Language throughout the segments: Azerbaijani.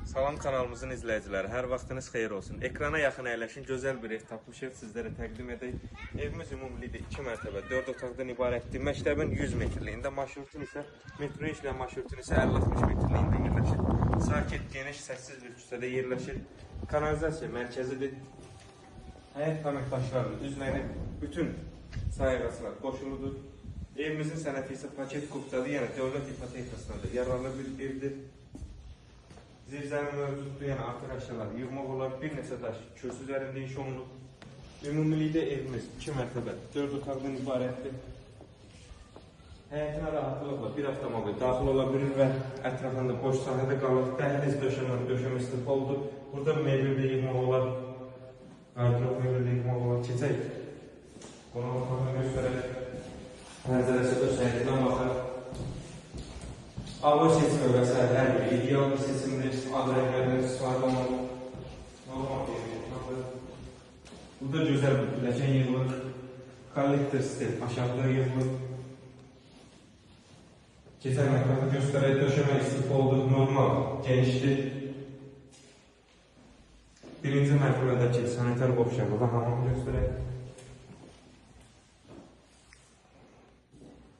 Salam kanalımızın izləyiciləri, hər vaxtınız xeyir olsun. Ekrana yaxın əyləşin, gözəl bir ev tapmışıq, sizlərə təqdim edək. Evimiz ümumilikdə 2 mərtəbə, 4 otaqdan ibarətdir. Məktəbin 100 metrliyində, marşrutun isə metro işlə marşrutun isə 50-60 metrliyində yerləşir. Sakit, geniş, səssiz bir küçədə yerləşir. Kanalizasiya mərkəzidir. Həyət əməkdaşlarının üzvləri bütün sayğaclar qoşuludur. Evimizin sənəti isə paket kupçadır, yəni dövlət ipotekasına da yararlı bir evdir. Zirzəmi mövcuddur, yəni artıq əşyalar yığmaq olar, bir neçə daş kürsü üzərində iş olunub. Ümumilikdə evimiz 2 mərtəbə, 4 otaqdan ibarətdir. Həyətinə rahatlıqla bir avtomobil daxil ola bilir və ətrafında boş sahədə qalır. Dəhliz döşəmə istifaldır. Burada mebeldə yığmaq olar, qardırob mebeldə yığmaq olar. Keçək, qonaq otağını göstərək. Pəncərəsi döşəyətindən baxır. Hava seçimi və s. hər biri ideal bir seçimdir. Ad rənglərinin istifadə olunur. Burada gözəl bir pilləkən yığılır. Kollektor stil aşağıda yığılır. Keçən mətbəxi göstərək, döşəmə istifaldır, normal, genişdir. Birinci mərtəbədəki sanitar qovşaqlığı hamamı göstərək.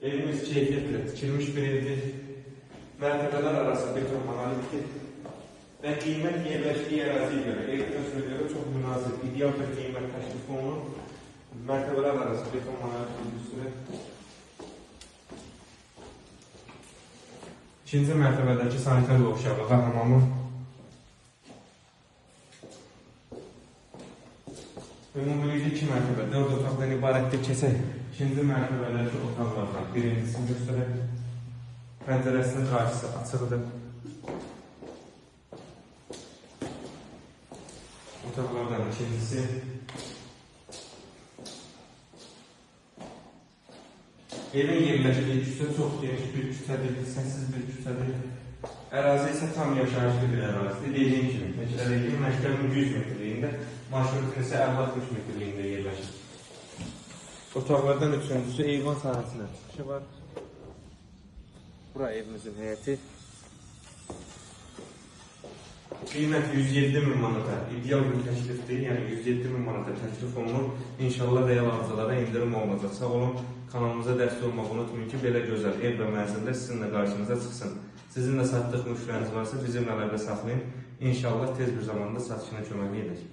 Evimiz keyfiyyətlə tikilmiş bir evdir. Mərtəbələr arası beton monolitdir və qiymət yerləşdiyi əraziyə görə, ev görə çox münasib, ideal bir qiymət təklif olunur. Mərtəbələr arası beton monolitdir üstünə. İkinci mərtəbədəki sanitar qovşaqlığı hamamı. Ümumilikdə 2 mərtəbə, 4 otaqdan ibarətdir. Keçək, ikinci mərtəbədəki otaqlardan birincisini göstərək. Pəncərəsinin qarşısı açıqdır. Otaqlardan ikincisi. Evin yerləşdiyi küçə çox geniş bir küçədir, səssiz bir küçədir. Ərazi isə tam yaşayışlı bir ərazidir. Dediyim kimi, Məklərin məktəbin 100 metrliyində, marşrutun isə 50-60 metrliyində yerləşir. Otaqlardan üçüncüsü eyvan sahəsinə çıxışı var. Bura evimizin həyəti. Qiymət 107.000 manata ideal bir təklifdir, yəni 107.000 manata təklif olunur. İnşallah real arzılara indirim olunacaq. Sağ olun, kanalımıza dəstək olmağı unutmayın ki, belə gözəl ev və mənzillər sizinlə qarşınıza çıxsın. Sizin də satdıq müştəriniz varsa bizimlə əlaqə saxlayın. İnşallah tez bir zamanda satışına köməklik edək.